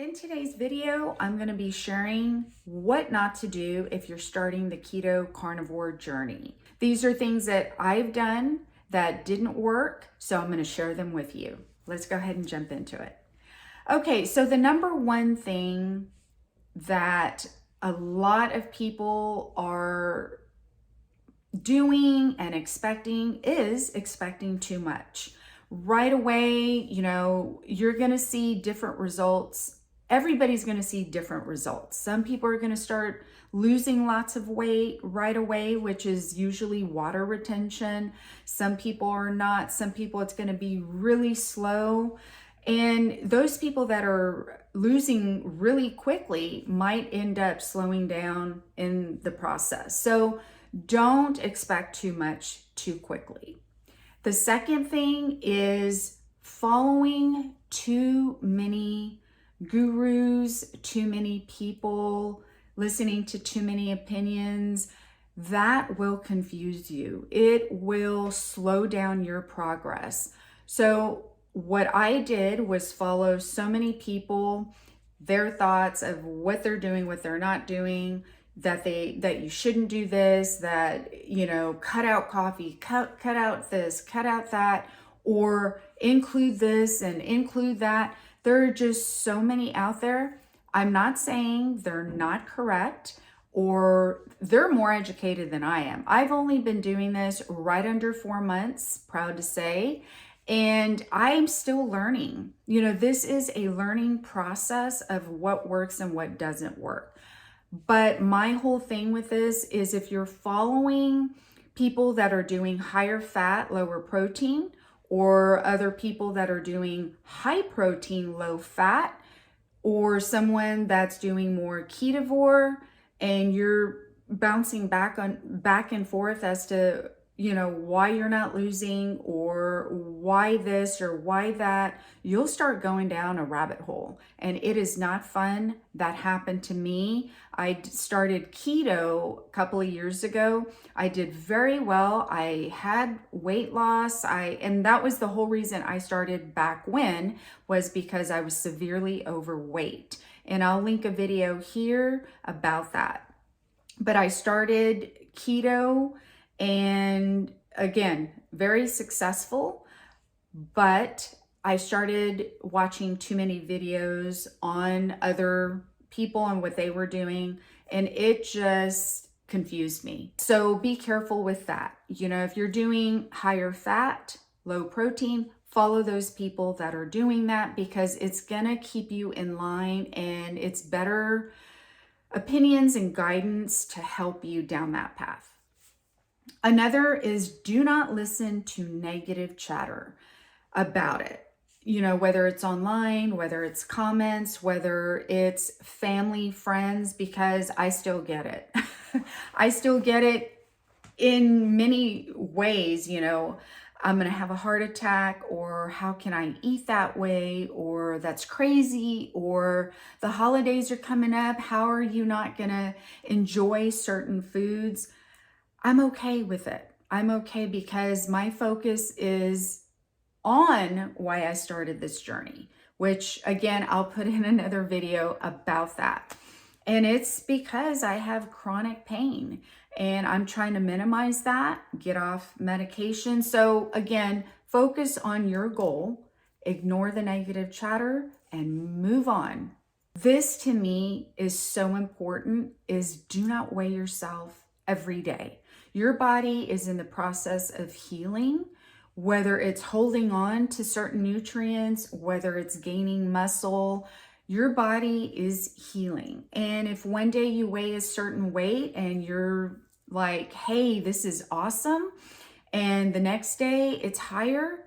In today's video, I'm going to be sharing what not to do if you're starting the keto carnivore journey. These are things that I've done that didn't work, so I'm going to share them with you. Let's go ahead and jump into it. Okay, so the number one thing that a lot of people are doing and expecting is expecting too much. Right away, you're going to see different results. Everybody's going to see different results. Some people are going to start losing lots of weight right away, which is usually water retention. Some people are not. Some people it's going to be really slow. And those people that are losing really quickly might end up slowing down in the process. So don't expect too much too quickly. The second thing is following too many gurus, too many people, listening to too many opinions. That will confuse you. It will slow down your progress. So what I did was follow so many people, their thoughts of what they're doing, what they're not doing, that you shouldn't do this, that, cut out coffee, cut out this, cut out that, or include this and include that. There are just so many out there. I'm not saying they're not correct or they're more educated than I am. I've only been doing this right under 4 months, proud to say, and I'm still learning. This is a learning process of what works and what doesn't work. But my whole thing with this is if you're following people that are doing higher fat, lower protein, or other people that are doing high protein, low fat, or someone that's doing more ketovore, and you're bouncing back and forth as to why you're not losing or why this or why that, you'll start going down a rabbit hole, and it is not fun. That happened to me. I started keto a couple of years ago. I did very well. I had weight loss. And that was the whole reason I started back when, was because I was severely overweight. And I'll link a video here about that. But I started keto, and again, very successful, but I started watching too many videos on other people and what they were doing, and it just confused me. So be careful with that. If you're doing higher fat, low protein, follow those people that are doing that, because it's gonna keep you in line, and it's better opinions and guidance to help you down that path. Another is do not listen to negative chatter about it. Whether it's online, whether it's comments, whether it's family, friends, because I still get it. I still get it in many ways. I'm going to have a heart attack, or how can I eat that way, or that's crazy, or the holidays are coming up. How are you not going to enjoy certain foods? I'm okay with it. I'm okay because my focus is on why I started this journey, which again, I'll put in another video about that. And it's because I have chronic pain and I'm trying to minimize that, get off medication. So again, focus on your goal, ignore the negative chatter, and move on. This to me is so important, is do not weigh yourself every day. Your body is in the process of healing, whether it's holding on to certain nutrients, whether it's gaining muscle, your body is healing. And if one day you weigh a certain weight and you're like, hey, this is awesome, and the next day it's higher,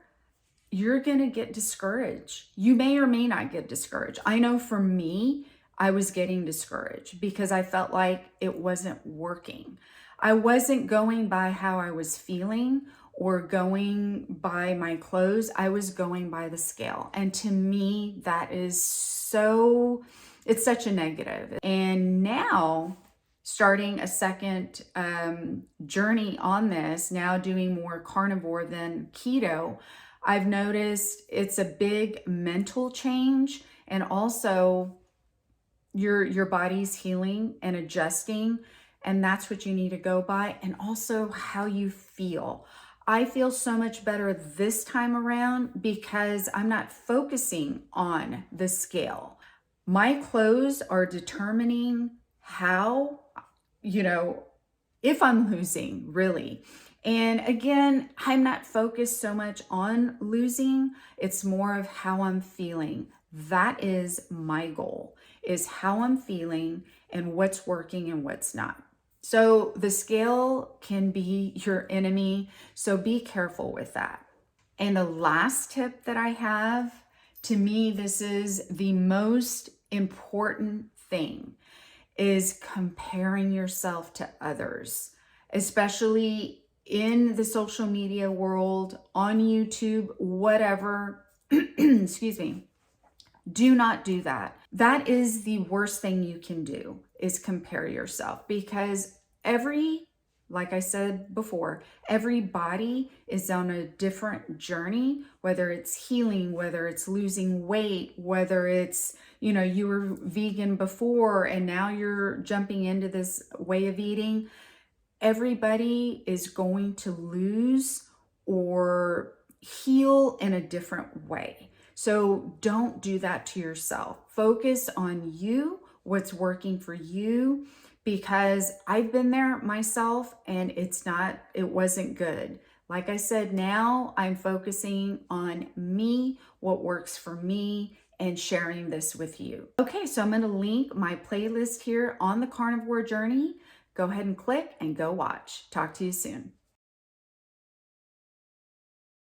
you're gonna get discouraged. You may or may not get discouraged. I know for me, I was getting discouraged because I felt like it wasn't working. I wasn't going by how I was feeling or going by my clothes. I was going by the scale. And to me, that is it's such a negative. And now, starting a second journey on this, now doing more carnivore than keto, I've noticed it's a big mental change. And also, your body's healing and adjusting, and that's what you need to go by, and also how you feel. I feel so much better this time around because I'm not focusing on the scale. My clothes are determining how, if I'm losing, really. And again, I'm not focused so much on losing. It's more of how I'm feeling. That is my goal, is how I'm feeling and what's working and what's not. So the scale can be your enemy, so be careful with that. And the last tip that I have, to me, this is the most important thing, is comparing yourself to others, especially in the social media world, on YouTube, whatever. Excuse me. Do not do that. That is the worst thing you can do, is compare yourself, because like I said before, every body is on a different journey, whether it's healing, whether it's losing weight, whether it's, you were vegan before and now you're jumping into this way of eating. Everybody is going to lose or heal in a different way. So don't do that to yourself. Focus on you, what's working for you, because I've been there myself and it wasn't good. Like I said, now I'm focusing on me, what works for me, and sharing this with you. Okay, so I'm going to link my playlist here on the carnivore journey. Go ahead and click and go watch. Talk to you soon.